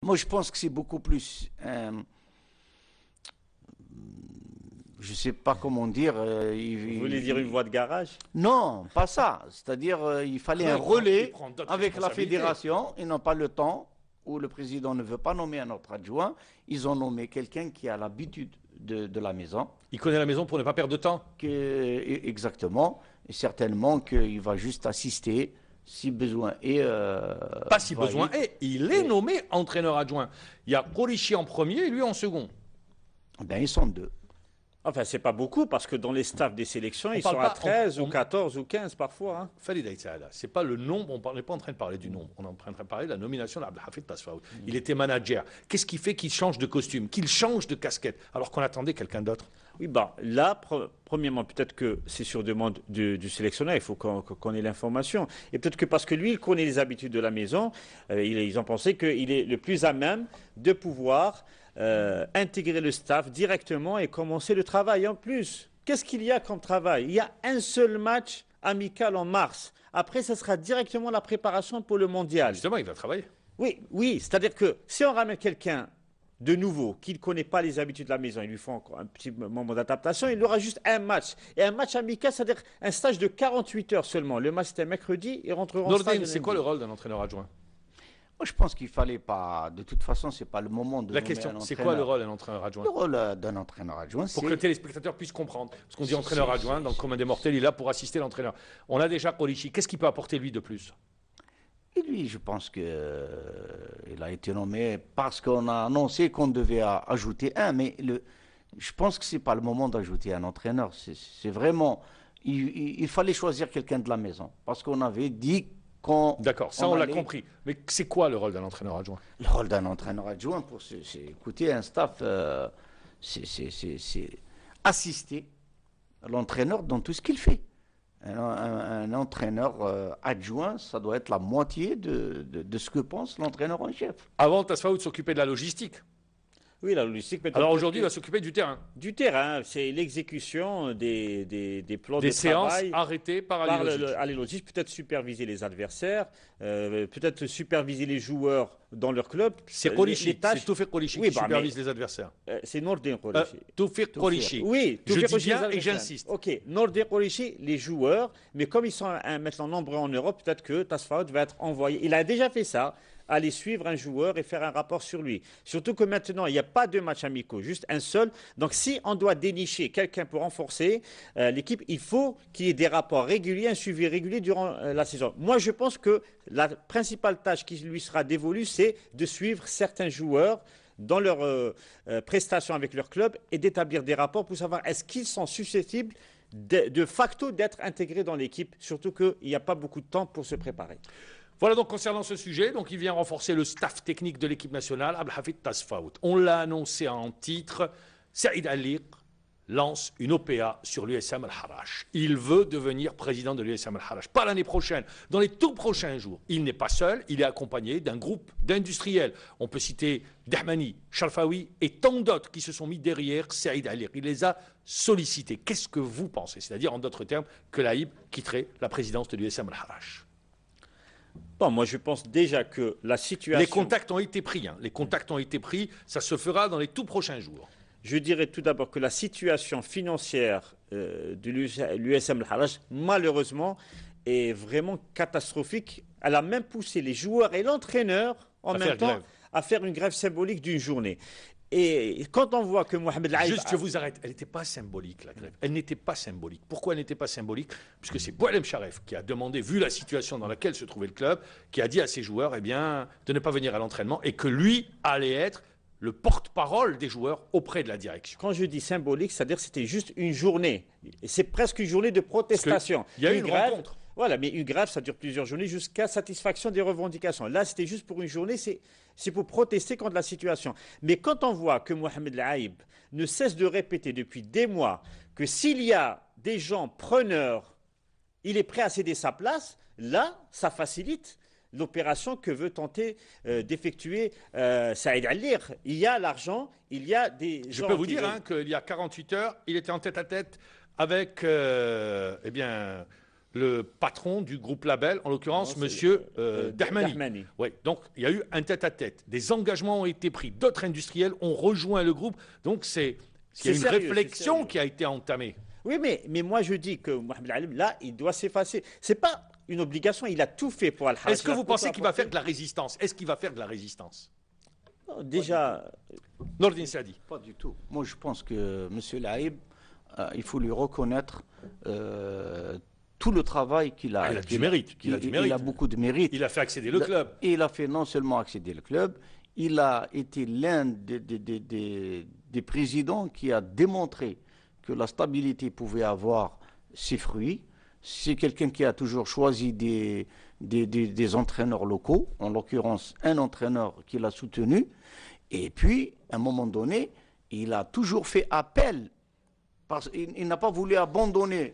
Moi, je pense que c'est beaucoup plus, je ne sais pas comment dire. Vous voulez dire une voie de garage? Non, pas ça. C'est-à-dire, il fallait Non, un il relais prend d'autres avec la responsabilités. fédération. Ils n'ont pas le temps, ou le président ne veut pas nommer un autre adjoint. Ils ont nommé quelqu'un qui a l'habitude de la maison. Il connaît la maison pour ne pas perdre de temps. Exactement. Et certainement qu'il va juste assister si besoin est. Pas si besoin est. Il est nommé entraîneur adjoint. Il y a Korichi en premier et lui en second. Ben, ils sont deux. Enfin, c'est pas beaucoup parce que dans les staffs des sélections, ils parle sont à pas- 13 ou 14 ou 15 parfois. Hein. Falid Aïtsaada, c'est pas le nombre, on n'est pas en train de parler du nombre, on est en train de parler de la nomination d'Abdelhafid Tasfaoui. Il était manager. Qu'est-ce qui fait qu'il change de costume, qu'il change de casquette, alors qu'on attendait quelqu'un d'autre? Oui, bah, là, premièrement, peut-être que c'est sur demande du sélectionneur, il faut qu'on ait l'information. Et peut-être que parce que lui, il connaît les habitudes de la maison, ils ont pensé qu'il est le plus à même de pouvoir intégrer le staff directement et commencer le travail. En plus, qu'est-ce qu'il y a comme travail? Il y a un seul match amical en mars. Après, ce sera directement la préparation pour le mondial. Justement, il va travailler. Oui, oui, c'est-à-dire que si on ramène quelqu'un de nouveau, qui ne connaît pas les habitudes de la maison, il lui faut encore un petit moment d'adaptation, il aura juste un match. Et un match amical, c'est-à-dire un stage de 48 heures seulement. Le match c'était mercredi, ils rentreront en stage. Nordin, c'est quoi le rôle d'un entraîneur adjoint? Moi, je pense qu'il fallait pas. De toute façon, c'est pas le moment de. La nommer question, un c'est entraîneur. quoi le rôle d'un entraîneur adjoint? Le rôle d'un entraîneur adjoint, Pour que le téléspectateur puisse comprendre. Parce qu'on dit entraîneur adjoint, dans le commun des mortels, il est là pour assister l'entraîneur. On a déjà Korichi. Qu'est-ce qu'il peut apporter lui de plus? Et lui, je pense que il a été nommé parce qu'on a annoncé qu'on devait ajouter un, mais je pense que c'est pas le moment d'ajouter un entraîneur. C'est vraiment, il fallait choisir quelqu'un de la maison parce qu'on avait dit qu'on. D'accord, ça on l'a allait- compris. Mais c'est quoi le rôle d'un entraîneur adjoint? Le rôle d'un entraîneur adjoint, c'est écouter un staff, c'est assister l'entraîneur dans tout ce qu'il fait. Un entraîneur adjoint, ça doit être la moitié de ce que pense l'entraîneur en chef. Avant, Tasfaoud s'occupait de la logistique. Oui, la logistique. peut-être Alors aujourd'hui, il que- va s'occuper du terrain. du terrain, c'est l'exécution des plans Des de séances travail. arrêtées par Par Ali Logic. aller logique, peut-être superviser les adversaires, peut-être superviser les joueurs dans leur club. C'est Les Korichi, tâches- c'est Toufik Korichi Oui, qui bah, supervise les adversaires. C'est Nordin Korichi. Toufik Korichi. Oui, Je Toufik dis Korichi, bien les et adversaires. j'insiste. Ok, Nordin Korichi, les joueurs, mais comme ils sont maintenant nombreux en Europe, peut-être que Tasfaoud va être envoyé. Il a déjà fait ça, aller suivre un joueur et faire un rapport sur lui. Surtout que maintenant, il n'y a pas de matchs amicaux, juste un seul. Donc si on doit dénicher quelqu'un pour renforcer l'équipe, il faut qu'il y ait des rapports réguliers, un suivi régulier durant la saison. Moi, je pense que la principale tâche qui lui sera dévolue, c'est de suivre certains joueurs dans leurs prestations avec leur club et d'établir des rapports pour savoir est-ce qu'ils sont susceptibles de facto d'être intégrés dans l'équipe, surtout qu'il n'y a pas beaucoup de temps pour se préparer. Voilà donc concernant ce sujet, donc il vient renforcer le staff technique de l'équipe nationale, Abdelhafid Tasfaout. On l'a annoncé en titre, Saïd Aliq lance une OPA sur l'USM Al-Harash. Il veut devenir président de l'USM Al-Harash. Pas l'année prochaine, dans les tout prochains jours. Il n'est pas seul, il est accompagné d'un groupe d'industriels. On peut citer Dahmani, Sharfawi et tant d'autres qui se sont mis derrière Saïd Aliq. Il les a sollicités. Qu'est-ce que vous pensez? C'est-à-dire, en d'autres termes, que l'AIB quitterait la présidence de l'USM Al-Harash. Bon, moi, je pense déjà que la situation... Les contacts ont été pris. Les contacts ont été pris. Ça se fera dans les tout prochains jours. Je dirais tout d'abord que la situation financière de l'USM Al-Harash, malheureusement, est vraiment catastrophique. Elle a même poussé les joueurs et l'entraîneur en même temps à faire une grève symbolique d'une journée. Et quand on voit que Mohamed Laïb... Juste, je vous arrête. Elle n'était pas symbolique, la grève. Elle n'était pas symbolique. Pourquoi elle n'était pas symbolique? Puisque c'est Boualem Charef qui a demandé, vu la situation dans laquelle se trouvait le club, qui a dit à ses joueurs eh bien, de ne pas venir à l'entraînement et que lui allait être le porte-parole des joueurs auprès de la direction. Quand je dis symbolique, c'est-à-dire que c'était juste une journée. Et c'est presque une journée de protestation. Il y a eu une grève, rencontre. Voilà, mais une grève, ça dure plusieurs journées jusqu'à satisfaction des revendications. Là, c'était juste pour une journée, c'est pour protester contre la situation. Mais quand on voit que Mohamed Laïb ne cesse de répéter depuis des mois que s'il y a des gens preneurs, il est prêt à céder sa place, là, ça facilite l'opération que veut tenter d'effectuer Saïd Alir. Il y a l'argent, il y a des gens... Je peux vous dire qu'il y a 48 heures, il était en tête-à-tête avec le patron du groupe Label, en l'occurrence Non, Monsieur Dahmani. Dahmani. Ouais, donc il y a eu un tête-à-talk. Des engagements ont été pris. D'autres industriels ont rejoint le groupe. Donc il y a C'est une sérieux, réflexion c'est sérieux. qui a été entamée. Oui, mais moi je dis que Mohamed Alim, là, il doit s'effacer. C'est pas une obligation, il a tout fait pour Al-Harrach. Est-ce que vous pensez qu'il va faire de la résistance? Est-ce qu'il va faire de la résistance? Déjà, Nordin Sadi. Pas du tout. Moi, je pense que M. Laïb, il faut lui reconnaître tout le travail qu'il a. Il a du mérite. Il a beaucoup de mérite. Il a fait accéder le club. Et il a fait non seulement accéder le club, il a été l'un des présidents qui a démontré que la stabilité pouvait avoir ses fruits. C'est quelqu'un qui a toujours choisi des entraîneurs locaux, en l'occurrence un entraîneur qui l'a soutenu. Et puis, à un moment donné, il a toujours fait appel. Il n'a pas voulu abandonner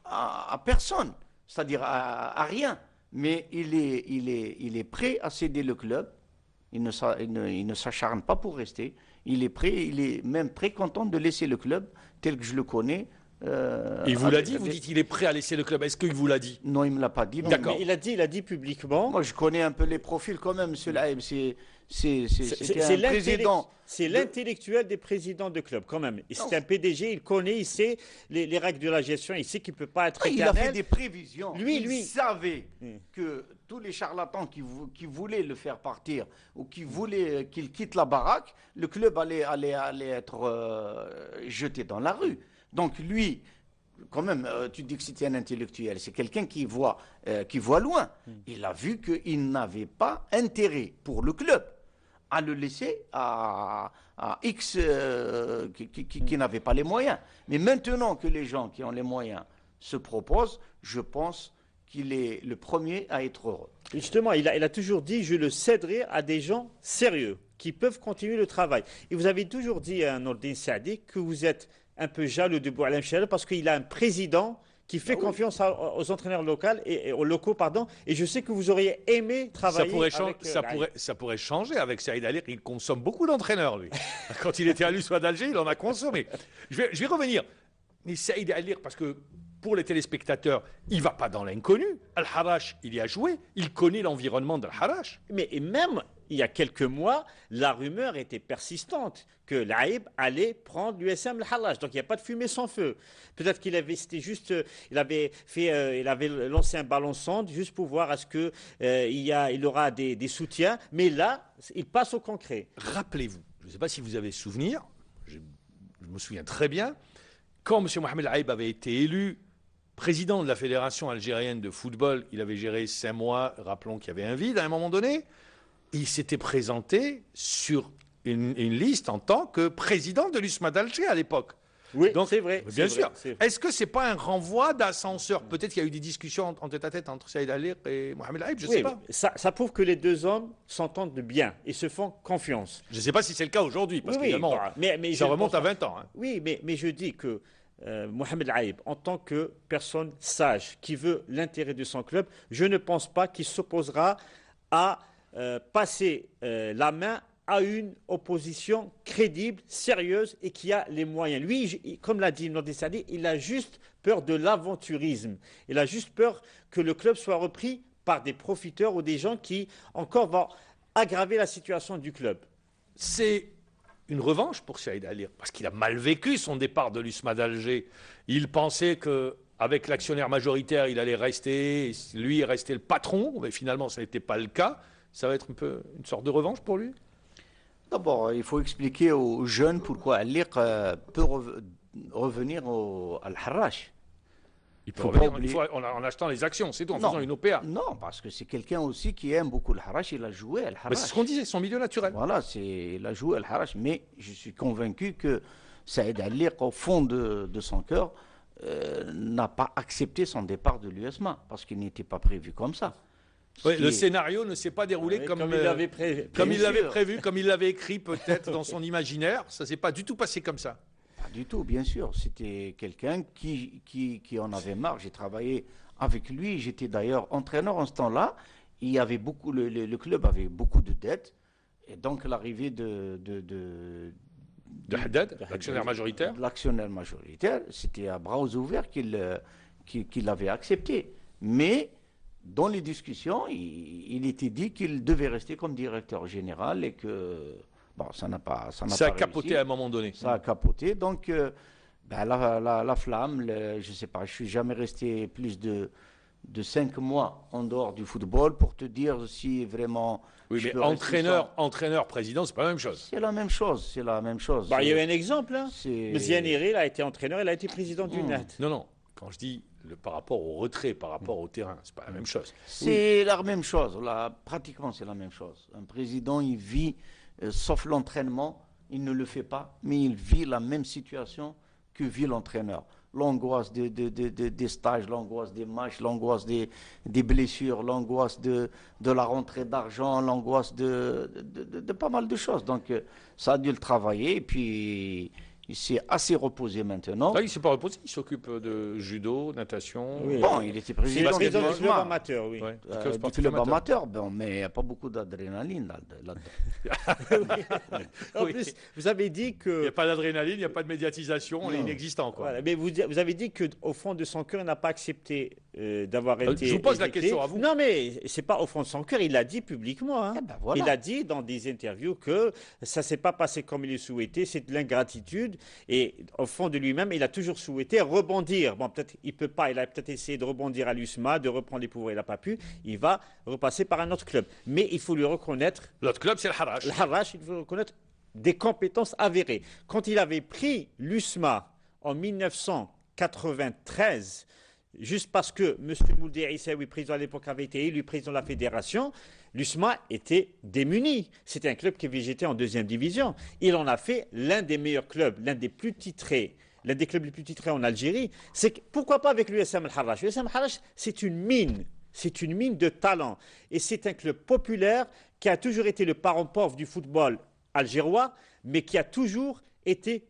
à personne, c'est-à-dire à rien. Mais il est prêt à céder le club. Il ne s'acharne pas pour rester. Il est même très content de laisser le club tel que je le connais. Il vous l'a dit? Vous dites qu'il est prêt à laisser le club. Est-ce qu'il vous l'a dit? Non, il ne me l'a pas dit. D'accord. mais il a dit publiquement. Moi, je connais un peu les profils quand même, M. Laïb. C'était un président. C'est l'intellectuel des présidents de club, quand même. C'est un PDG, il connaît, il sait les règles de la gestion, il sait qu'il ne peut pas être Il a éternel. fait des prévisions. Lui. Il savait que tous les charlatans qui voulaient le faire partir ou qui voulaient qu'il quitte la baraque, le club allait être jeté dans la rue. Donc lui, quand même, tu dis que c'était un intellectuel, c'est quelqu'un qui voit loin. Il a vu qu'il n'avait pas intérêt pour le club à le laisser à X qui n'avait pas les moyens. Mais maintenant que les gens qui ont les moyens se proposent, je pense qu'il est le premier à être heureux. Justement, il a toujours dit, je le céderai à des gens sérieux, qui peuvent continuer le travail. Et vous avez toujours dit à Nordin Saadi que vous êtes un peu jaloux de Boualem Chahel parce qu'il a un président qui fait confiance aux entraîneurs locaux, et je sais que vous auriez aimé travailler Ça pourrait changer avec Saïd Ali. Il consomme beaucoup d'entraîneurs, lui. Quand il était à l'USMA d'Alger, il en a consommé. Je vais revenir. Mais Saïd Ali, parce que pour les téléspectateurs, il ne va pas dans l'inconnu. Al-Harrach, il y a joué. Il connaît l'environnement d'Al-Harrach. Mais même il y a quelques mois, la rumeur était persistante que l'Aïb allait prendre l'USM Al-Harrach. Donc il n'y a pas de fumée sans feu. Peut-être qu'il avait, il avait lancé un ballon sonde juste pour voir est-ce que il aura des soutiens. Mais là, il passe au concret. Rappelez-vous, je ne sais pas si vous avez souvenir, je me souviens très bien, quand M. Mohamed Aïb avait été élu président de la Fédération algérienne de football, il avait géré 5 mois, rappelons qu'il y avait un vide à un moment donné, il s'était présenté sur une liste en tant que président de l'USMA d'Alger à l'époque. Oui, c'est vrai. Bien sûr. Est-ce que ce n'est pas un renvoi d'ascenseur? Peut-être qu'il y a eu des discussions en tête-à-tête entre Saïd Ali et Mohamed Aïb, je ne sais pas. Ça prouve que les deux hommes s'entendent bien et se font confiance. Je ne sais pas si c'est le cas aujourd'hui, parce qu'évidemment, ça remonte à 20 ans. Hein. Oui, mais je dis que Mohamed Aïb, en tant que personne sage qui veut l'intérêt de son club, je ne pense pas qu'il s'opposera à passer la main à une opposition crédible, sérieuse et qui a les moyens. Lui, comme l'a dit Nordin Saadi, il a juste peur de l'aventurisme. Il a juste peur que le club soit repris par des profiteurs ou des gens qui encore vont aggraver la situation du club. C'est une revanche pour Saïd Ali, parce qu'il a mal vécu son départ de l'USMA d'Alger. Il pensait qu'avec l'actionnaire majoritaire, il allait rester, lui, restait le patron, mais finalement, ça n'était pas le cas. Ça va être un peu une sorte de revanche pour lui? D'abord, il faut expliquer aux jeunes pourquoi Aliq peut revenir à Al-Harrach. Il peut revenir en achetant les actions, c'est tout, en faisant une OPA. Non, parce que c'est quelqu'un aussi qui aime beaucoup Al-Harrach, il a joué Al-Harrach. C'est ce qu'on disait, son milieu naturel. Voilà, il a joué Al-Harrach, mais je suis convaincu que Saïd Aliq, au fond de son cœur, n'a pas accepté son départ de l'USMA, parce qu'il n'était pas prévu comme ça. Oui, le scénario ne s'est pas déroulé comme il l'avait prévu, comme il l'avait écrit peut-être dans son imaginaire. Ça ne s'est pas du tout passé comme ça. Pas du tout, bien sûr. C'était quelqu'un qui en avait marre. J'ai travaillé avec lui. J'étais d'ailleurs entraîneur en ce temps-là. Il y avait le club avait beaucoup de dettes. Et donc l'arrivée de De Haddad, l'actionnaire majoritaire. L'actionnaire majoritaire, c'était à bras ouverts qu'il avait accepté. Mais dans les discussions, il était dit qu'il devait rester comme directeur général et que bon, ça n'a pas capoté réussi. à un moment donné. Ça a capoté. Donc, la flamme, je ne sais pas, je suis jamais resté plus de 5 mois en dehors du football pour te dire si vraiment. Oui, mais entraîneur, président, c'est pas la même chose. C'est la même chose, c'est la même chose. Il y a eu un exemple. Hein. C'est- Monsieur Yaneri, il a été entraîneur, il a été président du NET. Non. Quand je dis par rapport au retrait, par rapport au terrain, c'est pas la même chose. C'est la même chose, là, pratiquement c'est la même chose. Un président, il vit, sauf l'entraînement, il ne le fait pas, mais il vit la même situation que vit l'entraîneur. L'angoisse des stages, l'angoisse des matchs, l'angoisse des blessures, l'angoisse de la rentrée d'argent, l'angoisse de pas mal de choses. Donc ça a dû le travailler et puis il s'est assez reposé maintenant. Là, il ne s'est pas reposé, il s'occupe de judo, natation. Oui. Bon, il était C'est le président président du club Usma. amateur, oui. Ouais, Du club amateur, bon, mais il n'y a pas beaucoup d'adrénaline là-dedans. En Oui. plus, vous avez dit Il n'y que. a pas d'adrénaline, il n'y a pas de médiatisation, on est inexistant. Quoi. Voilà, mais vous avez dit qu'au fond de son cœur, il n'a pas accepté d'avoir été. Je vous pose la éjecté. question à vous. Non, mais c'est pas au fond de son cœur, il l'a dit publiquement. Hein. Eh ben voilà. Il a dit dans des interviews que ça ne s'est pas passé comme il le souhaitait, c'est de l'ingratitude. Et au fond de lui-même, il a toujours souhaité rebondir. Bon, peut-être il peut pas, il a peut-être essayé de rebondir à l'USMA, de reprendre les pouvoirs, il n'a pas pu. Il va repasser par un autre club. Mais il faut lui reconnaître. L'autre club, c'est le Harash. Le Harash, il faut reconnaître des compétences avérées. Quand il avait pris l'USMA en 1993, juste parce que M. Mouldi Issaoui, président à l'époque, avait été élu président de la fédération, l'USMA était démuni. C'était un club qui végétait en deuxième division. Il en a fait l'un des meilleurs clubs, l'un des plus titrés. L'un des clubs les plus titrés en Algérie. Pourquoi pas avec l'USM Al-Harash? L'USM Al-Harash, c'est une mine. C'est une mine de talent. Et c'est un club populaire qui a toujours été le parent pauvre du football algérois, mais qui a toujours été